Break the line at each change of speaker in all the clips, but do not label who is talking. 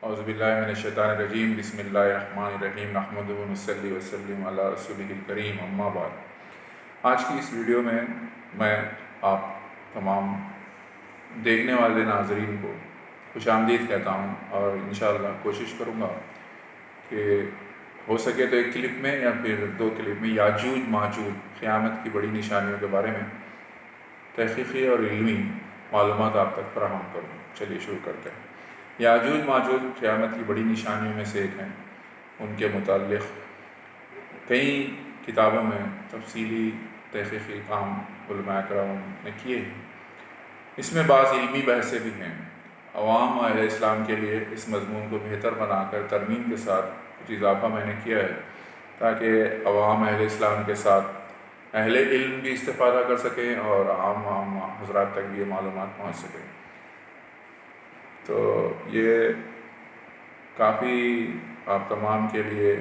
اعوذ باللہ من الشیطان الرجیم بسم اللہ الرحمن الرحیم نحمدہ و نصلی وسلم علی رسولہ الکریم اما بعد۔ آج کی اس ویڈیو میں میں آپ تمام دیکھنے والے ناظرین کو خوش آمدید کہتا ہوں، اور انشاءاللہ کوشش کروں گا کہ ہو سکے تو ایک کلپ میں یا پھر 2 کلپ میں یاجوج ماجوج قیامت کی بڑی نشانیوں کے بارے میں تحقیقی اور علمی معلومات آپ تک فراہم کروں۔ چلیے شروع کرتے ہیں۔ یاجوج ماجوج قیامت کی بڑی نشانیوں میں سے ایک ہیں۔ ان کے متعلق کئی کتابوں میں تفصیلی تحقیقی کام علماء کرام نے کیے ہیں۔ اس میں بعض علمی بحثیں بھی ہیں۔ عوام و اہل اسلام کے لیے اس مضمون کو بہتر بنا کر ترمیم کے ساتھ کچھ اضافہ میں نے کیا ہے، تاکہ عوام اہل اسلام کے ساتھ اہل علم بھی استفادہ کر سکیں اور عام حضرات تک بھی یہ معلومات پہنچ سکیں۔ تو یہ کافی آپ تمام کے لیے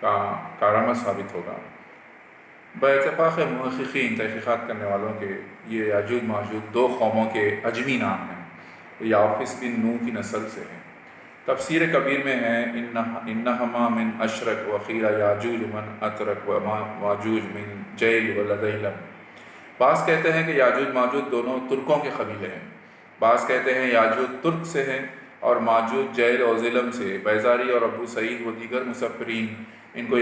کارآمد ثابت ہوگا۔ باتفاق محققین تحقیقات کرنے والوں کے یہ یاجوج ماجوج 2 قوموں کے اجمی نام ہیں۔ یافس بن نوح کی نسل سے ہیں۔ تفسیر کبیر میں ہے انہما من اشرک وقیل یاجوج من اترک وماجوج من جیل ولدیلم۔ بعض کہتے ہیں کہ یاجوج ماجوج دونوں ترکوں کے قبیلے ہیں، بعض کہتے ہیں یاجوج ترک سے ہیں اور ماجوج جیل و ظلم سے۔ بیزاری اور ابو سعید و دیگر مصفرین ان کو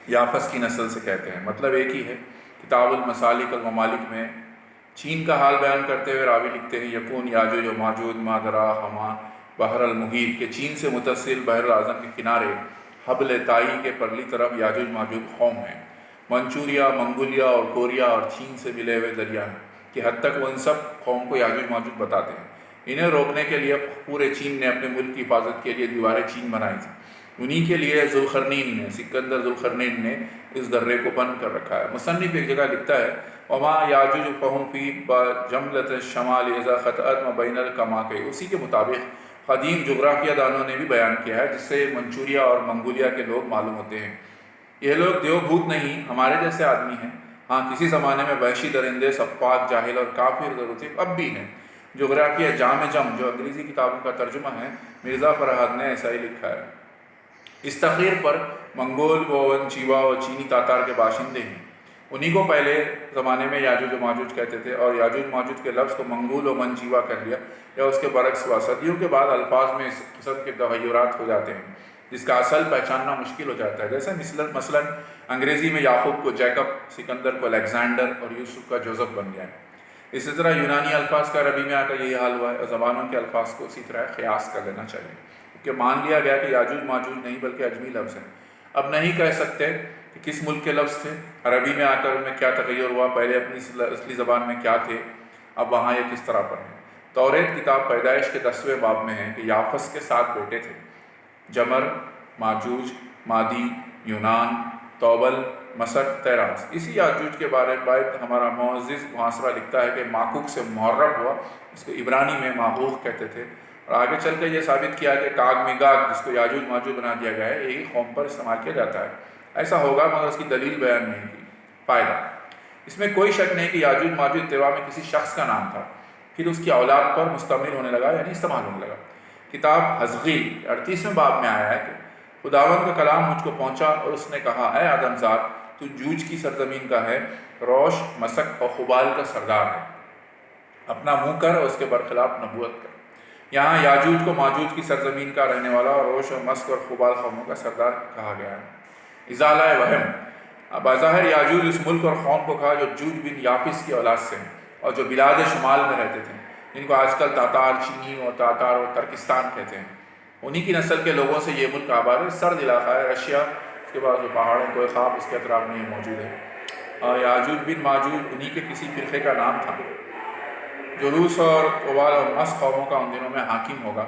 یافس کی نسل سے کہتے ہیں۔ مطلب ایک ہی ہے۔ کتاب المسالک الممالک میں چین کا حال بیان کرتے ہوئے راوی لکھتے ہیں یکون یاجوج و ماجوج مادرا ہما بحر المحیط، کہ چین سے متصل بحر الاعظم کے کنارے حبل تائی کے پرلی طرف یاجوج ماجوج قوم ہیں۔ منچوریا، منگولیا اور کوریا اور چین سے ملے ہوئے دریا ہیں، کہ حد تک وہ ان سب قوم کو یاجوج ماجوج بتاتے ہیں۔ انہیں روکنے کے لیے پورے چین نے اپنے ملک کی حفاظت کے لیے دیواریں چین بنائی تھیں۔ انہی کے لیے ذوالقرنین نے، سکندر ذوالقرنین نے اس درے کو بند کر رکھا ہے۔ مصنف ایک جگہ لکھتا ہے وما یاجوج فہم فی بجملۃ الشمال اذا خطأت ما بین الکماکئی۔ اسی کے مطابق قدیم جغرافیہ دانوں نے بھی بیان کیا ہے، جس سے منچوریا اور منگولیا کے لوگ معلوم ہوتے ہیں۔ یہ لوگ دیو بھوت نہیں، ہمارے جیسے آدمی ہیں۔ ہاں، کسی زمانے میں وحشی درندے، سفاک، جاہل اور کافر ضرورت اب بھی ہیں۔ جغرافیہ جام جم، جو انگریزی کتابوں کا ترجمہ ہے، مرزا فرہاد نے ایسا ہی لکھا ہے۔ اس تقریر پر منگول و ونچیوا و چینی تاتار کے باشندے ہیں۔ انہی کو پہلے زمانے میں یاجوج و ماجوج کہتے تھے، اور یاجوج ماجوج کے لفظ کو منگول و منچیوا کر لیا یا اس کے برعکس ہوا۔ صدیوں کے بعد الفاظ میں اس قسم کے تغیرات ہو جاتے ہیں جس کا اصل پہچاننا مشکل ہو جاتا ہے۔ جیسے مثلاً انگریزی میں یعقوب کو جیکب، سکندر کو الیگزینڈر اور یوسف کا جوزف بن گیا ہے۔ اسی طرح یونانی الفاظ کا عربی میں آ کر یہی حال ہوا ہے، اور زبانوں کے الفاظ کو اسی طرح قیاس کر لینا چاہیے، کہ مان لیا گیا کہ یاجوج ماجوج نہیں بلکہ اجمی لفظ ہیں۔ اب نہیں کہہ سکتے کہ کس ملک کے لفظ تھے، عربی میں آ کر ان میں کیا تغیر ہوا، پہلے اپنی اصلی زبان میں کیا تھے، اب وہاں یہ کس طرح پر ہیں۔ توریت کتاب پیدائش کے 10ویں باب میں ہے کہ یافس کے 7 بیٹے تھے: جمر، ماجوج، مادی، یونان، توبل، مصر، تیراس۔ اسی یاجوج کے بارے میں ہمارا معزز محاصرہ لکھتا ہے کہ ماکوک سے محرب ہوا، اس کو عبرانی میں ماغوق کہتے تھے، اور آگے چل کے یہ ثابت کیا کہ ٹاگ میگاگ، جس کو یاجوج ماجوج بنا دیا گیا ہے، یہی قوم پر استعمال کیا جاتا ہے۔ ایسا ہوگا، مگر اس کی دلیل بیان نہیں کی۔ فائدہ: اس میں کوئی شک نہیں کہ یاجوج ماجوج ابتدا میں کسی شخص کا نام تھا، پھر اس کی اولاد پر مستعمل ہونے لگا، یعنی استعمال ہونے لگا۔ کتاب حزقیل 38ویں باب میں آیا ہے کہ خداوند کا کلام مجھ کو پہنچا اور اس نے کہا، اے آدم ذات، تو جوج کی سرزمین کا ہے، روش، مسک اور خبال کا سردار ہے۔ اپنا منہ کر اور اس کے برخلاف نبوت کر۔ یہاں یاجوج کو ماجوج کی سرزمین کا رہنے والا اور روش اور مسک اور خبال قوموں کا سردار کہا گیا ہے۔ ازالہ وہم: بظاہر یاجوج اس ملک اور قوم کو کہا جو جوج بن یافس کی اولاد سے ہیں اور جو بلاد شمال میں رہتے تھے، جن کو آج کل تاتار، چینی اور تاتار اور ترکستان کہتے ہیں۔ انہی کی نسل کے لوگوں سے یہ ملک آباد ہے، سرد علاقہ ہے، رشیا، اس کے بعد جو پہاڑ ہیں، کوئی خواب اس کے اطراف میں یہ موجود ہے۔ اور یاجوج بن ماجوج انہی کے کسی فرقے کا نام تھا جو روس اور قبال اور مس قوموں کا ان دنوں میں حاکم ہوگا۔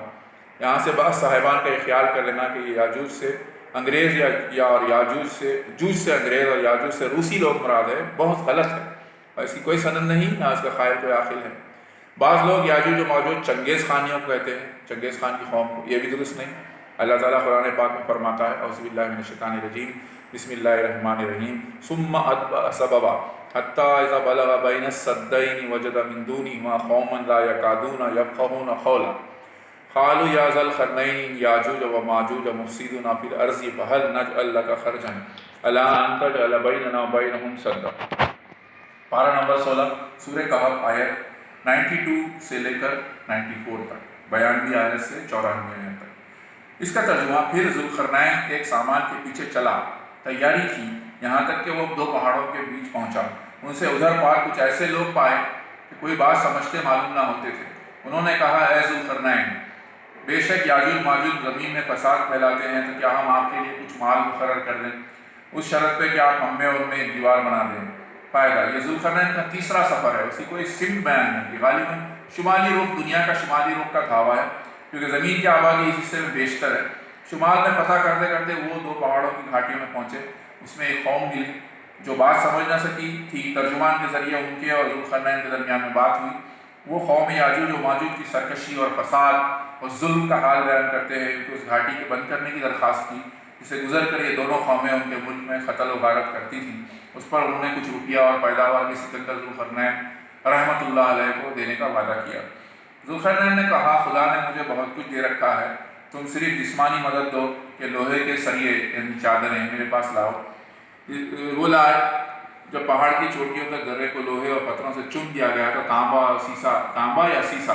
یہاں سے بعض صاحبان کا یہ خیال کر لینا کہ یہ یاجوج سے انگریز یا اور جوج سے انگریز اور یاجوج سے روسی لوگ مراد ہے، بہت غلط ہے، اور اس کی کوئی سند نہیں، نہ اس کا قائل کوئی عاقل ہے۔ بعض لوگ یاجوج و ماجوج چنگیز خانیوں کو کہتے ہیں، چنگیز خان کی قوم کو، یہ بھی درست نہیں۔ اللہ تعالیٰ قرآن پاک میں فرماتا ہے اعوذ باللہ من الشیطان الرجیم بسم اللہ الرحمن الرحیم ثم اتبع سببا حتی اذا بلغ بین السدین وجد من دونہما قوما لا یکادون یفقہون قولا۔ قالوا یا ذا القرنین یاجوج و ماجوج مفسدون فی الارض فهل نجعل لك خرجا الا ان تجعل بیننا وبینهم سدا۔ پارہ نمبر 16 سورہ کہف آیت 92 سے لے کر 94 تک، 92 آیت سے 94 آیت تک۔ اس کا ترجمہ، پھر ذوالقرنین ایک سامان کے پیچھے چلا، تیاری کی، یہاں تک کہ وہ دو پہاڑوں کے بیچ پہنچا۔ ان سے ادھر پار کچھ ایسے لوگ پائے کہ کوئی بات سمجھتے معلوم نہ ہوتے تھے۔ انہوں نے کہا، اے ذوالقرنین، بے شک یاجوج ماجوج زمین میں فساد پھیلاتے ہیں، تو کیا ہم آپ کے لیے کچھ مال مقرر کر دیں، اس شرط پہ کہ آپ ہم میں اور میں ایک دیوار بنا دیں۔ فائدہ، یہ ذوالقرنین کا تیسرا سفر ہے، اسی کوئی سمت بیان نہیں کی۔ غالباً شمالی رخ، دنیا کا شمالی رخ کا دھاوا ہے، کیونکہ زمین کی آبادی اس حصے میں بیشتر ہے۔ شمال میں فتح کرتے کرتے وہ دو پہاڑوں کی گھاٹیوں میں پہنچے۔ اس میں ایک قوم ملی جو بات سمجھ نہ سکی تھی، ترجمان کے ذریعے ان کے اور ذوالقرنین کے درمیان میں بات ہوئی۔ وہ قوم یاجوج و ماجوج کی سرکشی اور فساد اور ظلم کا حال بیان کرتے ہیں کہ اس گھاٹی کے بند کرنے کی درخواست کی، جسے گزر کر یہ دونوں قومیں ان کے ملک میں قتل و غارت کرتی تھیں۔ اس پر انہوں نے کچھ روپیہ اور پیداوار کی سکندر ذوالقرنین رحمۃ اللہ علیہ کو دینے کا وعدہ کیا۔ ذوالقرنین نے کہا، خدا نے مجھے بہت کچھ دے رکھا ہے، تم صرف جسمانی مدد دو کہ لوہے کے سریے یعنی چادریں میرے پاس لاؤ۔ وہ لائے۔ جب پہاڑ کی چوٹیوں تک درے کو لوہے اور پتھروں سے چن دیا گیا تو تانبا یا سیسا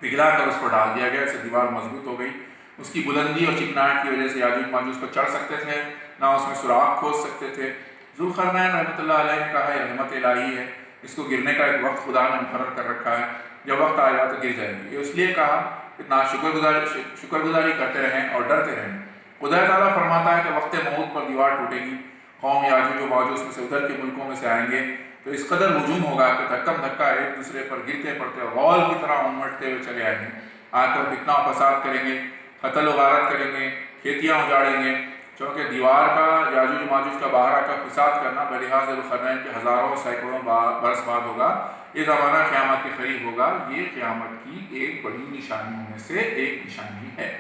پگھلا کر اس پر ڈال دیا گیا، اس سے دیوار مضبوط ہو گئی۔ اس کی بلندی اور چکناہٹ کی وجہ سے یاجوج ماجوج پر چڑھ سکتے تھے، نہ اس میں سوراخ کھود سکتے تھے۔ ذوالقرنین رحمۃ اللہ علیہ نے کہا، یہ رحمت الہی ہے، اس کو گرنے کا ایک وقت خدا نے مقرر کر رکھا ہے، جب وقت آئے گا تو گر جائے گی۔ یہ اس لیے کہا کہ نہ شکر گزاری کرتے رہیں اور ڈرتے رہیں۔ خدا تعالیٰ فرماتا ہے کہ وقت موت پر دیوار ٹوٹے گی، قوم یاجوج و ماجوج میں سے ادھر کے ملکوں میں سے آئیں گے تو اس قدر ہجوم ہوگا کہ دھکم دھکا ایک دوسرے پر گرتے پڑتے غول کی طرح امٹتے ہوئے چلے آئیں گے، آ کر فتنہ و فساد کریں گے، قتل و غارت کریں گے، کھیتیاں اجاڑیں گے۔ چونکہ دیوار کا یاجوج ماجوج کا باہر آ کر فساد کرنا بلحاظ ذوالقرنین کے ہزاروں سینکڑوں برس بعد ہوگا۔ یہ زمانہ قیامت کے قریب ہوگا۔ یہ قیامت کی ایک بڑی نشانیوں میں سے ایک نشانی ہے۔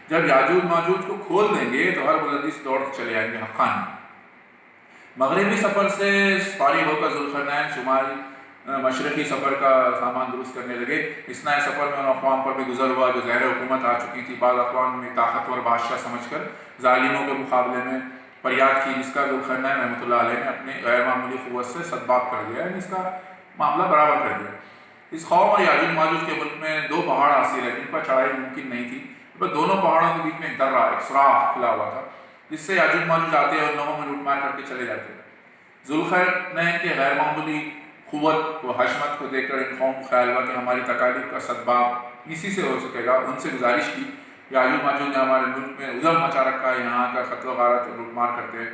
جب یاجوج ماجوج کو کھول دیں گے تو ہر بلندی سے دوڑ کے چلے آئیں گے حقانی۔ مغربی سفر سے فارغ ہو کر ذوالقرنین شمال مشرقی سفر کا سامان درست کرنے لگے۔ اس نئے سفر میں ان اقوام پر بھی گزر ہوا جو زیر حکومت آ چکی تھی۔ بعض اقوام میں طاقتور بادشاہ سمجھ کر ظالموں کے مقابلے میں فریاد کی، جس کا ذوالقرنین رحمۃ اللہ علیہ نے اپنے غیر معمولی قوت سے سدباب کر دیا، یعنی اس کا معاملہ برابر کر دیا۔ اس قوم اور یاجوج ماجوج کے ملک میں دو پہاڑ حاصل ہیں جن پر چڑھائی ممکن نہیں تھی، بس دونوں پہاڑوں کے بیچ میں ایک درہ، ایک سوراخ کھلا ہوا تھا جس سے یاجوج ماجوج آتے اور لوگوں میں لوٹ مار کر کے چلے جاتے۔ ذوالقرنین کے غیر معمولی قوت و حشمت کو دیکھ کر ان قوم کو خیال ہوا کہ ہماری تکالیف کا سدباب اسی سے ہو سکے گا۔ ان سے گزارش کی، یاجوج ماجوج نے ہمارے ملک میں ادھم مچا رکھا ہے، یہاں کا قتل و غارت اور لوٹ مار کرتے ہیں،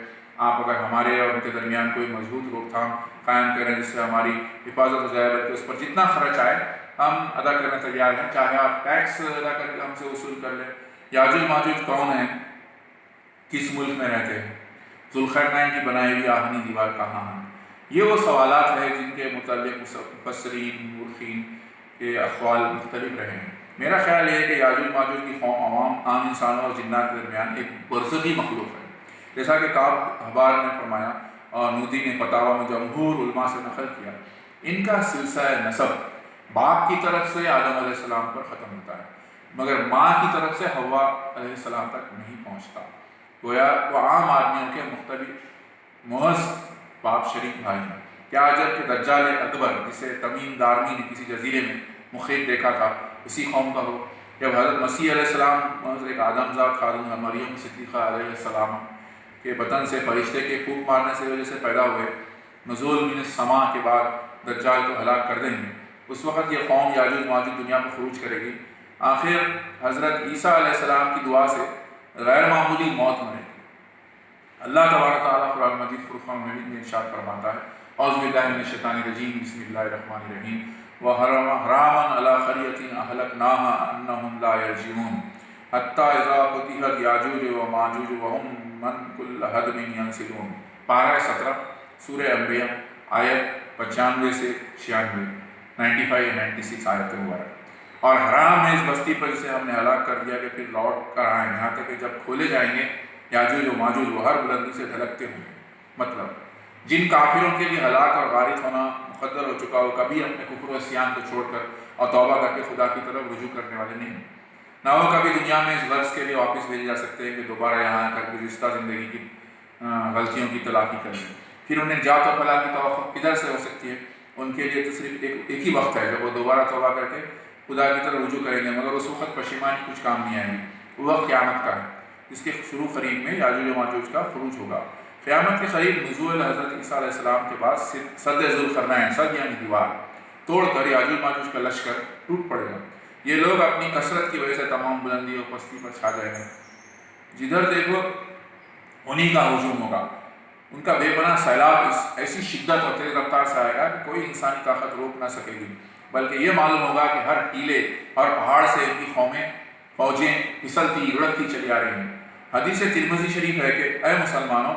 آپ اگر ہمارے اور ان کے درمیان کوئی مضبوط روک تھام قائم کریں جس سے ہماری حفاظت ہو جائے، بلکہ اس پر جتنا خرچ آئے ہم ادا کرنا تیار ہیں، چاہے آپ ٹیکس ادا کر کے ہم سے وصول کر لیں۔ یاجوج ماجوج کون ہیں، کس ملک میں رہتے ہیں، ذوالقرنین کی بنائی ہوئی آہنی دیوار کہاں ہے؟ یہ وہ سوالات ہیں جن کے متعلق مفسرین مورخین کے اقوال مختلف رہے ہیں۔ میرا خیال یہ ہے کہ یاجوج ماجوج کی قوم عام انسانوں اور جنات کے درمیان ایک برزخی مخلوق ہے، جیسا کہ کعب احبار نے فرمایا اور نودی نے فتاویٰ میں جمہور علماء سے نقل کیا۔ ان کا سلسلہ نسب باپ کی طرف سے آدم علیہ السلام پر ختم ہوتا ہے، مگر ماں کی طرف سے حوا علیہ السلام تک نہیں پہنچتا۔ گویا وہ عام آدمیوں کے مختلف محض باپ شریک بھائی ہیں۔ کیا عجب کہ دجال اکبر جسے تمیم دارمی نے کسی جزیرے میں مخیب دیکھا تھا اسی قوم کا ہو، جب حضرت مسیح علیہ السلام محض ایک آدم زاد خاتون مریم صدیقہ علیہ السلام کے بطن سے فرشتے کے پھونک مارنے سے وجہ سے پیدا ہوئے، نزول من السماء کے بعد دجال کو ہلاک کر دیں گے، اس وقت یہ قوم یاجوج ماجوج دنیا میں خروج کرے گی۔ آخر حضرت عیسیٰ علیہ السلام کی دعا سے غیر معمولی موت مرے گی۔ اللہ تبارک تعالیٰ قرآن مجید فرقان مجید میں ارشاد فرماتا ہے، اعوذ باللہ من الشیطان الرجیم، بسم اللہ الرحمن الرحیم، وحراما علی قریۃ اہلکناہا انہم لا یرجعون حتی اذا فتحت یاجوج و ماجوج وہم من کل حدب ینسلون۔ پارہ 17 سورہ انبیاء آیت 95 سے 96، 95 اور 96 آیت مبارک۔ اور حرام ہے اس بستی پر جسے ہم نے ہلاک کر دیا کہ پھر لوٹ کر آئیں، یہاں تک کہ جب کھولے جائیں گے یاجوج و ماجوج وہ ہر بلندی سے ڈھلکتے ہوں گے۔ مطلب جن کافروں کے لیے ہلاک اور غارق ہونا مقدر ہو چکا ہو، کبھی اپنے کفر و عصیان کو چھوڑ کر اور توبہ کر کے خدا کی طرف رجوع کرنے والے نہیں، نہ وہ کبھی دنیا میں اس غرض کے لیے واپس بھیجے جا سکتے ہیں کہ دوبارہ یہاں آ کر گزشتہ زندگی کی غلطیوں کی تلافی کریں۔ پھر انہیں جات و فلاح کی توقع کدھر سے ہو سکتی ہے؟ ان کے لیے تو صرف ایک ہی وقت ہے جب وہ دوبارہ توبہ کر کے خدا کی طرف رجوع کریں گے، مگر اس وقت پشیمانی کچھ کام نہیں آئے گی۔ وہ وقت قیامت کا ہے، اس کے شروع قریب میں یاجوج و ماجوج کا خروج ہوگا۔ قیامت کے قریب نزول حضرت عیسیٰ علیہ السلام کے بعد سد ذوالقرنین، سد یعنی دیوار توڑ کر یاجوج ماجوج کا لشکر ٹوٹ پڑے گا۔ یہ لوگ اپنی کثرت کی وجہ سے تمام بلندی اور پستی پر چھا جائیں گے، جدھر دیکھو انہی کا ہجوم ہوگا۔ ان کا بے پناہ سیلاب ایسی شدت اور تیز رفتار سے آئے گا کہ کوئی انسانی طاقت روک نہ سکے گی، بلکہ یہ معلوم ہوگا کہ ہر ٹیلے اور پہاڑ سے ان کی فوجیں پھسلتی لڑکتی چلی آ رہی ہیں۔ حدیث ترمذی شریف ہے کہ اے مسلمانوں،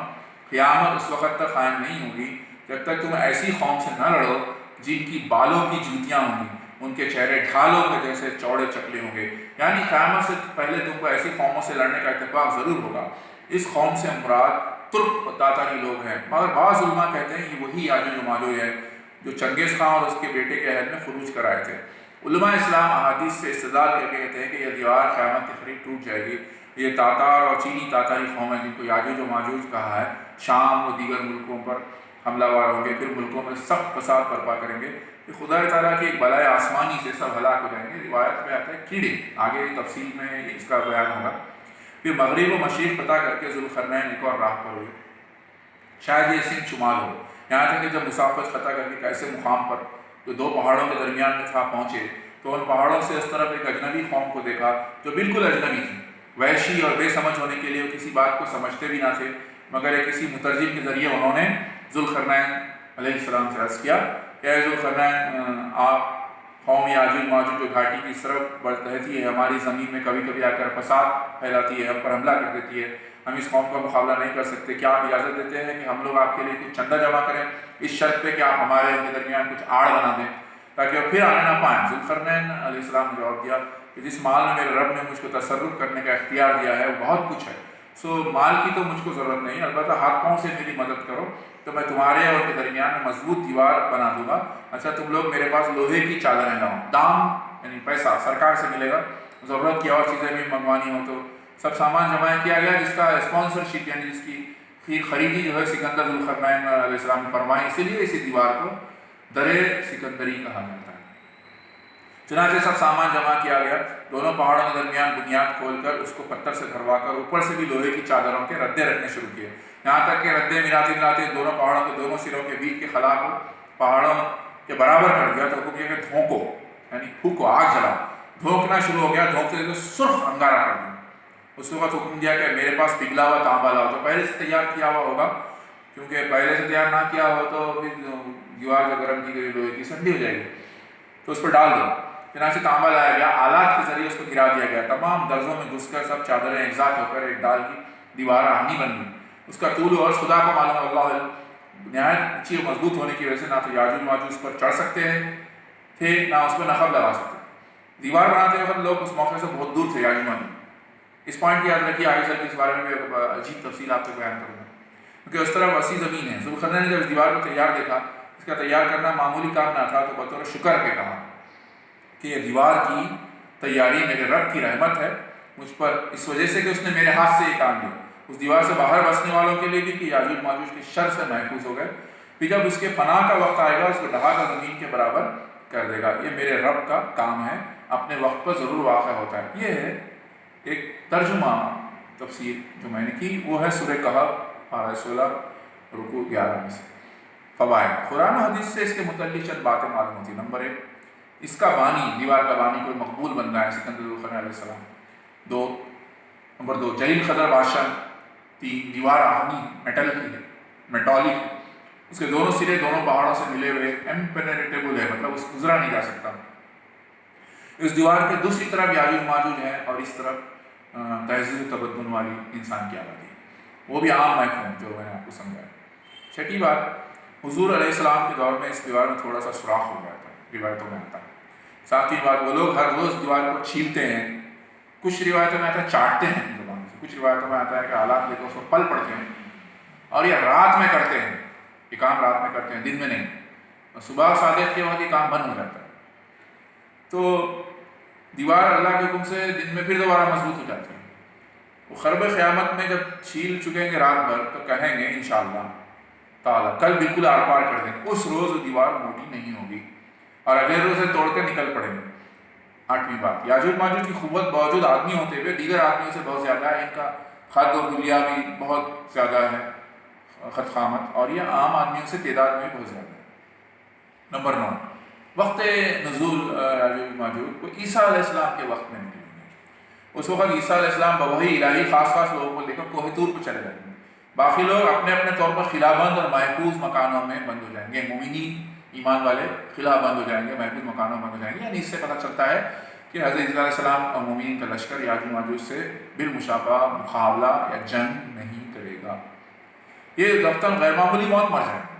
قیامت اس وقت تک قائم نہیں ہوگی جب تک تم ایسی قوم سے نہ لڑو جن کی بالوں کی جوتیاں ہوں گی، ان کے چہرے ڈھالوں کے جیسے چوڑے چکلے ہوں گے۔ یعنی قیامت سے پہلے تم کو ایسی قوموں سے لڑنے کا اتفاق ضرور ہوگا۔ اس قوم سے مراد ترک و تاتاری لوگ ہیں، مگر بعض علماء کہتے ہیں یہ وہی یاجوج و ماجوج ہے جو چنگیز خان اور اس کے بیٹے کے عہد میں خروج کرائے تھے۔ علماء اسلام احادیث سے استدلال کر کے کہتے ہیں کہ یہ دیوار قیامت کے قریب ٹوٹ جائے گی۔ یہ تاتار اور چینی تاتاری قوم ہے جن کو یاجوج و ماجوج کہا ہے، شام و دیگر ملکوں پر حملہ ور ہوں گے، پھر ملکوں میں سخت فساد برپا کریں گے، کہ خدا تعالیٰ کی ایک بلائے آسمانی سے سب ہلاک ہو جائیں گے۔ روایت میں آتا ہے کیڑے، آگے تفصیل میں اس کا بیان ہوگا۔ پھر مغرب و مشرق فتح کر کے ذوالقرنین ایک اور راہ پر ہوئے، شاید یہ سندھ شمال ہو، یہاں تک کہ جب مسافت فتح کر کے ایسے مقام پر جو دو پہاڑوں کے درمیان میں تھا پہنچے تو ان پہاڑوں سے اس طرف ایک اجنبی قوم کو دیکھا جو بالکل اجنبی تھی، وحشی اور بے سمجھ ہونے کے لیے وہ کسی بات کو سمجھتے بھی نہ تھے، مگر ایک کسی مترجم کے ذریعے انہوں نے ذوالقرنین علیہ السلام سے عرض کیا کہ اے ذوالقرنین، آپ قوم یاجوج ماجوج جو گھاٹی کی طرف بڑھتی ہے، ہماری زمین میں کبھی کبھی آ کر فساد پھیلاتی ہے، ہم پر حملہ کر دیتی ہے، ہم اس قوم کا مقابلہ نہیں کر سکتے، کیا آپ اجازت دیتے ہیں کہ ہم لوگ آپ کے لیے کچھ چندہ جمع کریں اس شرط پہ کہ آپ ہمارے ان کے درمیان کچھ آڑ بنا دیں تاکہ وہ پھر آنے نہ پائیں؟ ذوالقرنین علیہ السلام نے جواب دیا کہ جس مال میں میرے رب نے مجھ کو تصرف کرنے کا اختیار دیا ہے وہ بہت کچھ ہے، سو مال کی تو مجھ کو ضرورت نہیں، البتہ ہاتھ پاؤں سے میری مدد کرو تو میں تمہارے اور کے درمیان میں مضبوط دیوار بنا دوں گا۔ اچھا تم لوگ میرے پاس لوہے کی چادریں لاؤ، دام یعنی پیسہ سرکار سے ملے گا، ضرورت کی اور چیزیں بھی منگوانی ہو تو سب سامان جمع کیا گیا، جس کا اسپانسرشپ یعنی جس کی خریدی جو ہے سکندر ذوالقرنین علیہ السلام نے فرمائی، اسی لیے اسی دیوار کو در سکندری کہا جاتا ہے۔ چنانچہ سب سامان جمع کیا گیا، دونوں پہاڑوں کے درمیان بنیاد کھول کر اس کو پتھر سے بھروا کر اوپر سے بھی لوہے کی چادروں کے ردے رکھنے شروع کیے، یہاں تک کہ ردے ملاتے دونوں پہاڑوں کے دونوں سروں کے بیچ کے خلا کو پہاڑوں کے برابر کر دیا تو حکم کیا کہ دھونکو یعنی پھونکو، آگ جلاؤ۔ دھونکنا شروع ہو گیا، دھونکتے ہوئے سرخ انگارہ کر دیا۔ اس وقت حکم دیا کہ میرے پاس پگھلا ہوا تانبا لاؤ، تو پہلے سے تیار کیا ہوا ہوگا، کیونکہ پہلے سے تیار نہ کیا ہو تو دیوار جو گرم کی گئی لوہے کی ٹھنڈی ہو جائے گی، تو اس پر ڈال دو۔ چنانچہ تانبا لایا گیا، آلات کے ذریعے اس کو گرا دیا گیا، تمام درزوں میں گھس کر سب چادریں ایکزاٹ ہو کر ایک ڈال کی دیوار آہنی بن گئی۔ اس کا طول اور خدا کو معلوم ہے، اللہ نہایت اونچی اور مضبوط ہونے کی وجہ سے نہ تو یاجوج ماجوج اس پر چڑھ سکتے تھے نہ اس پر نقب لگا سکتے۔ دیوار بناتے وقت لوگ اس موقع سے بہت دور تھے یاجوج ماجوج۔ اس پوائنٹ کی یاد رکھیے، آگے چل کے اس بارے میں بھی عجیب تفصیل آپ کو بیان کروں گا، کیونکہ اس طرح وسیع زمین ہے۔ ذوالقرنین نے جب اس دیوار کو تیار دیکھا، اس کا تیار کرنا معمولی کام نہ تھا، تو بطور شکر کے کہا کہ یہ دیوار کی تیاری میرے رب کی رحمت ہے مجھ پر، اس وجہ سے کہ اس نے میرے ہاتھ سے یہ کام لیا، اس دیوار سے باہر بسنے والوں کے لیے بھی کہ یاجوج ماجوج کے شر سے محفوظ ہو گئے، پھر جب اس کے فنا کا وقت آئے گا اس کو ڈھا کر زمین کے برابر کر دے گا۔ یہ میرے رب کا کام ہے، اپنے وقت پر ضرور واقع ہوتا ہے۔ یہ ہے ایک ترجمہ تفسیر جو میں نے کی، وہ ہے سورہ کہف پارہ 16 رکوع 11 میں سے۔ فوائد، قرآن و حدیث سے اس کے متعلق چند باتیں معلوم ہوتی ہیں۔ نمبر 1، اس کا بانی، دیوار کا بانی کوئی مقبول بندہ ہے، سکندر ذوالقرنین علیہ السلام۔ نمبر 2، جلیل قدر بادشاہ۔ 3، دیوار آہنی میٹل کی ہے، میٹالک ہے، اس کے دونوں سرے دونوں پہاڑوں سے ملے ہوئے امپینیٹریبل ہے، مطلب اس گزرا نہیں جا سکتا۔ اس دیوار کے دوسری طرف یاجوج ماجوج ہیں اور اس طرف تہذیب و تمدن والی انسان کی آبادی ہے، وہ بھی عام محکوم جو میں نے آپ کو سمجھایا۔ چھٹی بات، حضور علیہ السلام کے دور میں اس دیوار میں تھوڑا سا سوراخ ہو گیا تھا، روایتوں میں آتا ہے۔ ساتویں بات، وہ لوگ ہر روز دیوار کو چھیلتے ہیں، کچھ روایتوں میں آتا ہے چاٹتے ہیں زبان سے، کچھ روایتوں میں آتا ہے کہ آلات لے کر اس کو پل پڑتے ہیں، اور یہ رات میں کرتے ہیں، یہ کام رات میں کرتے ہیں، دن میں نہیں، اور صبح صادق کے وقت یہ کام بند ہو جاتا ہے۔ تو دیوار اللہ کے حکم سے دن میں پھر دوبارہ مضبوط ہو جاتی ہے. وہ خرب قیامت میں جب چھیل چکیں گے رات بھر تو کہیں گے انشاءاللہ تعالیٰ کل بالکل آر پار کر دیں گے. اس روز وہ دیوار موٹی نہیں ہوگی اور اگلے روز سے توڑ کے نکل پڑیں گے. 8ویں بات، یاجوج ماجوج کی قوت باوجود آدمی ہوتے ہوئے دیگر آدمیوں سے بہت زیادہ ہے. ان کا خد و حلیہ بھی بہت زیادہ ہے، خد خامت، اور یہ عام آدمیوں سے تعداد میں بہت زیادہ ہے. نمبر 9، وقت نزول یاجوج ماجوج کو عیسیٰ علیہ السلام کے وقت میں نکلیں گے. اس وقت عیسیٰ علیہ السلام بوحی الہی خاص لوگوں کو لے کر کوہ طور کو چلے جائیں گے. باقی لوگ اپنے اپنے طور پر خلا بند اور محفوظ مکانوں میں بند ہو جائیں گے. مومنین ایمان والے خلا بند ہو جائیں گے، محفوظ مکانوں میں بند ہو جائیں گے. یعنی اس سے پتہ چلتا ہے کہ حضرت عیسیٰ علیہ السلام اور مومنین کا لشکر یاجوج ماجوج سے بالمشابہ مقابلہ یا جنگ نہیں کرے گا. یہ دفتر غیر معمولی موت مر جائیں گے.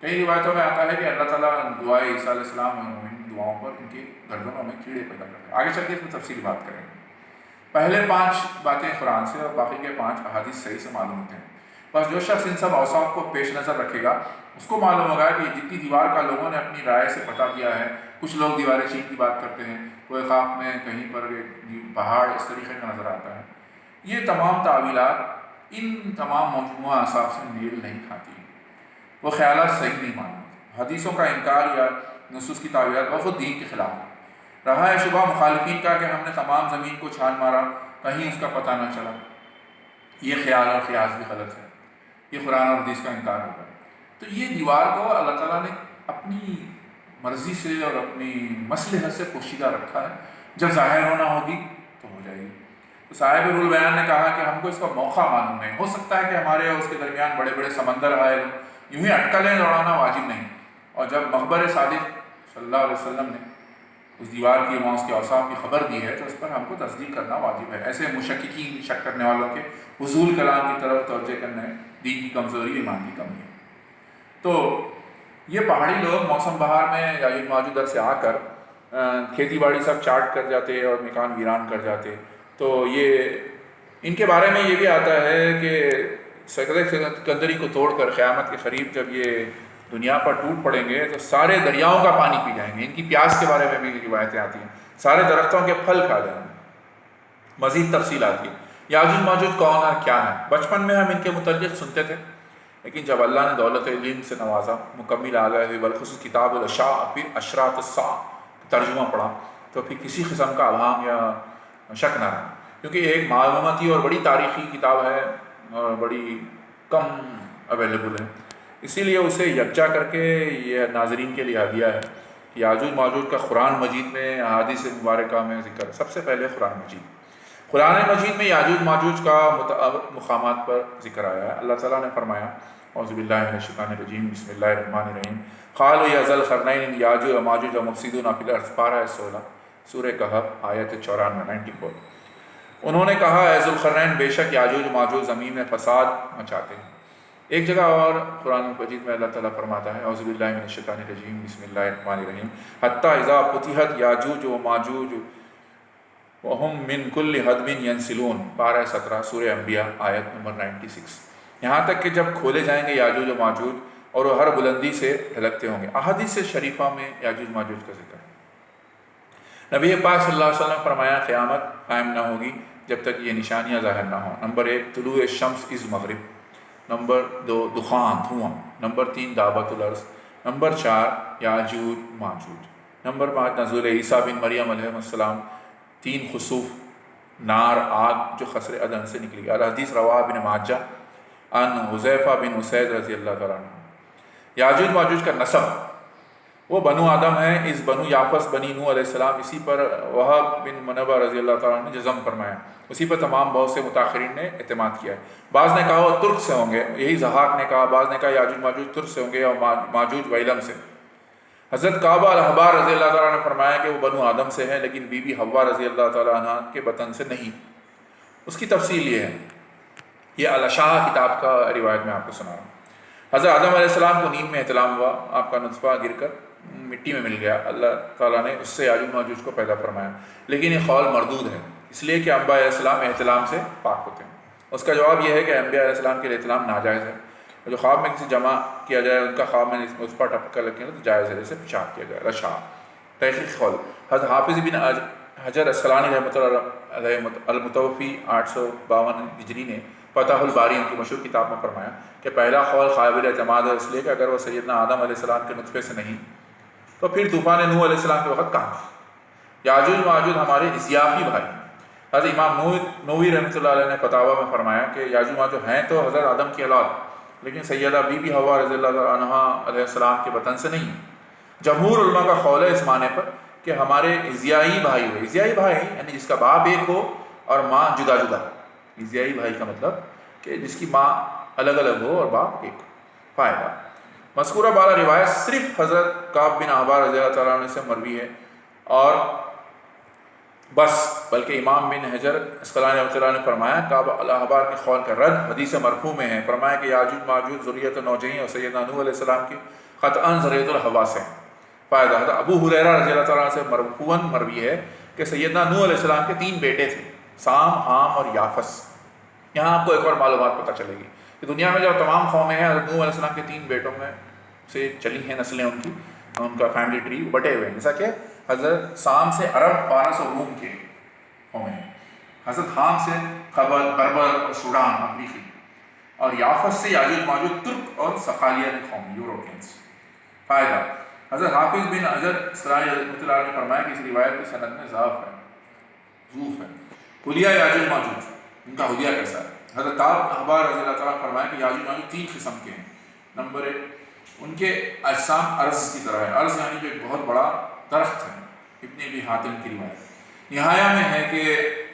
کئی روایتوں میں آتا ہے کہ اللہ تعالیٰ دعائے عیسیٰ علیہ السلام اور مومنین کی دعاؤں پر ان کی گردنوں میں کیڑے پیدا کرتے ہیں. آگے چل کے اس میں تفصیلی بات کریں گے. پہلے 5 باتیں قرآن سے اور باقی کے 5 احادیث صحیح سے معلوم ہوتے ہیں. بس جو شخص ان سب اوصاف کو پیش نظر رکھے گا اس کو معلوم ہوگا کہ جتنی دیوار کا لوگوں نے اپنی رائے سے پتہ کیا ہے. کچھ لوگ دیوار چین کی بات کرتے ہیں، کوئی خواب میں کہیں پر پہاڑ اس طریقے کا نظر آتا ہے. یہ تمام تعویلات ان تمام مجموعہ اعصاب سے میل نہیں کھاتی. وہ خیالات صحیح نہیں مانتے. حدیثوں کا انکار یا نصوص کی تعویلات بخود دین کے خلاف ہے. رہا ہے شبہ مخالفین کا کہ ہم نے تمام زمین کو چھان مارا کہیں اس کا پتہ نہ چلا. یہ خیال اور قیاس بھی غلط ہے. یہ قرآن اور حدیث کا انکار ہوگا. تو یہ دیوار کو اللہ تعالیٰ نے اپنی مرضی سے اور اپنی مصلحت سے پوشیدہ رکھا ہے. جب ظاہر ہونا ہوگی تو ہو جائے گی. تو صاحب رول بیان نے کہا کہ ہم کو اس کا موقع معلوم نہیں. ہو سکتا ہے کہ ہمارے اور اس کے درمیان بڑے بڑے سمندر آئے، یوں ہی اٹکلیں دوڑانا واجب نہیں. اور جب مخبر صادق صلی اللہ علیہ وسلم نے اس دیوار کی وہاں اس کے اوصاف کی خبر دی ہے تو اس پر ہم کو تصدیق کرنا واجب ہے. ایسے مشککین، شک کرنے والوں کے حضول کلام کی طرف توجہ کرنا ہے دین کی کمزوری، ایمان کی کمی ہے. تو یہ پہاڑی لوگ موسم بہار میں یاجوج ماجوج در سے آ کر کھیتی باڑی سب چاٹ کر جاتے اور مکان ویران کر جاتے. تو یہ ان کے بارے میں یہ بھی آتا ہے کہ سکندری کو توڑ کر قیامت کے قریب جب یہ دنیا پر ٹوٹ پڑیں گے تو سارے دریاؤں کا پانی پی جائیں گے. ان کی پیاس کے بارے میں بھی روایتیں آتی ہیں. سارے درختوں کے پھل کھا جائیں گے. مزید تفصیل آتی ہے. یاجوج ماجوج کون اور کیا ہے؟ بچپن میں ہم ان کے متعلق سنتے تھے، لیکن جب اللہ نے دولت علم سے نوازا، مکمل آگاہی ہوئی، بالخصوص کتاب الاشاء پھر اشراط الساعہ ترجمہ پڑھا تو پھر کسی قسم کا ابہام یا شک نہ رہا، کیونکہ یہ ایک معلوماتی اور بڑی تاریخی کتاب ہے اور بڑی کم اویلیبل ہے. اسی لیے اسے یکجا کر کے یہ ناظرین کے لیے ہدیہ ہے. یاجوج ماجوج کا قرآن مجید میں احادیث مبارکہ میں ذکر. سب سے پہلے قرآن مجید میں یاجوج ماجوج کا متعدد مقامات پر ذکر آیا ہے. اللہ تعالیٰ نے فرمایا اعوذ باللہ من الشیطان الرجیم بسم اللہ الرحمن الرحیم قالوا یا ذا القرنین یاجوج و ماجوج مفسدون فی الارض پارہ 16 سورہ کہف آیت 94. انہوں نے کہا اے ذو القرنین بے شک یاجوج ماجوج زمین میں فساد مچاتے ہیں. ایک جگہ اور قرآن مجید میں اللہ تعالیٰ فرماتا ہے اعوذ باللہ من الشیطان الرجیم بسم اللہ الرحمن الرحیم حتی اذا فتحت یاجوج و ماجوج وہم من کل حدب ینسلون پارہ 17 سورہ انبیاء آیت نمبر 96. یہاں تک کہ جب کھولے جائیں گے یاجوج و ماجوج اور وہ ہر بلندی سے ڈھلکتے ہوں گے. احادیث شریفہ میں یاجوج ماجوج کا ذکر ہے. نبی پاک صلی اللہ علیہ وسلم فرمایا قیامت قائم نہ ہوگی جب تک یہ نشانیاں ظاہر نہ ہوں. نمبر 1 طلوع شمس از مغرب. نمبر 2 دخان دھواں. نمبر 3 دعوت الارض. نمبر 4 یاجوج ماجوج. نمبر 5 نزول عیسیٰ بن مریم علیہ السلام. 3 خسوف نار آگ جو قصر عدن سے نکلی. الحدیث رواہ بن ماجہ ان حذیفہ بن اسید رضی اللہ تعالیٰ عنہ. یاجوج ماجوج کا نسب وہ بنو آدم ہیں. اس بنو یافس بنی نوح علیہ السلام اسی پر وہب بن منبع رضی اللہ تعالیٰ عنہ نے جزم فرمایا. اسی پر تمام بہت سے متاخرین نے اعتماد کیا ہے. بعض نے کہا وہ ترک سے ہوں گے، یہی ضحاک نے کہا. بعض نے کہا یاجوج ماجوج ترک سے ہوں گے اور ماجوج ویلم سے. حضرت کعبہ الحبار رضی اللہ تعالیٰ نے فرمایا کہ وہ بنو آدم سے ہیں لیکن بی بی حوا رضی اللہ تعالیٰ عنہ کے بطن سے نہیں. اس کی تفصیل یہ ہے، یہ الاشاء کتاب کا روایت میں آپ کو سنا رہا ہوں. حضرت آدم علیہ السلام کو نیند میں احتلام ہوا، آپ کا نطفہ گر کر مٹی میں مل گیا. اللہ تعالیٰ نے اس سے یاجوج ماجوج کو پیدا فرمایا، لیکن یہ قول مردود ہے اس لیے کہ انبیاء علیہ السلام احتلام سے پاک ہوتے ہیں. اس کا جواب یہ ہے کہ انبیاء علیہ السلام کے لیے احتلام ناجائز ہے. جو خواب میں کسی جمع کیا جائے ان کا خواب میں اس پر ٹپکا لگے تو جائز ہے، جیسے پیشاب کیا جائے. رشا تحقیق قول حضرت حافظ بن حجر اسقلانی رحمۃ اللہ علیہ المتوفی 852 ہجری نے فتح الباری ان کی مشہور کتاب میں فرمایا کہ پہلا قول قابل اعتماد ہے اس لیے کہ اگر وہ سیدنا آدم علیہ السلام کے نطفے سے نہیں تو پھر طوفان نوح علیہ السلام کے وقت کہاں؟ یاجوج ماجوج ہمارے اضیافی بھائی ہیں۔ حضرت امام نووی رحمۃ اللہ علیہ نے فتاویٰ میں فرمایا کہ یاجوج ماجوج ہیں تو حضرت آدم کی اولاد، لیکن سیدہ بی بی حوا رضی اللہ تعالیٰ عنہا علیہ السلام کے وطن سے نہیں۔ جمہور علماء کا قول ہے اس معنی پر کہ ہمارے اضیائی بھائی ہوئے، اضیائی بھائی یعنی جس کا باپ ایک ہو اور ماں جدا جدا۔ اضیائی بھائی کا مطلب کہ جس کی ماں الگ الگ ہو اور باپ ایک ہو۔ فائدہ: مذکورہ بالا روایت صرف حضرت کعب بن احبار رضی اللہ تعالیٰ عنہ سے مروی ہے اور بس، بلکہ امام بن حجر اسقلانی رحمۃ اللہ نے فرمایا کعب الاحبار کے قول کا رد حدیث مرفوع میں ہے۔ فرمایا کہ یاجوج ماجوج ذریت نوجہیں اور سیدنا نوح علیہ السلام کی قطعاً ذریت الحوا سے ہیں۔ فائدہ: حضرت ابو ہریرہ رضی اللہ تعالیٰ عنہ سے مرفوعاً مروی ہے کہ سیدنا نوح علیہ السلام کے 3 بیٹے تھے، سام، حام اور یافس۔ یہاں آپ کو ایک اور معلومات پتہ چلے گی کہ دنیا میں جو تمام قومیں ہیں حضرت نوح علیہ السلام کے 3 بیٹوں میں سے چلی ہیں نسلیں، ان کا فیملی ٹری بٹے ہوئے ہیں، جیسا کہ حضرت سام سے عرب، فارس اور روم کے قومیں ہیں، حضرت حام سے خبر، بربر اور سوڈان افریقی، اور یافس سے یاجوج ماجوج ترک اور صقالیہ کی قوم یوروپینس۔ فائدہ: حضرت حافظ بن حجر اسقلانی رحمۃ اللہ علیہ نے فرمایا کہ اس روایت کی سند میں ضعف ہے۔ حلیہ یاجوج ماجوج، ان کا حلیہ کیسا ہے؟ حضرت کعب احبار رضی اللہ تعالیٰ فرمایا کہ یاجوج ماجوج 3 قسم کے ہیں۔ نمبر 1، ان کے اجسام ارض کی طرح ہے۔ ارض یعنی جو ایک بہت بڑا درخت ہے۔ ابن ابی حاتم کی روایت نہایا میں ہے کہ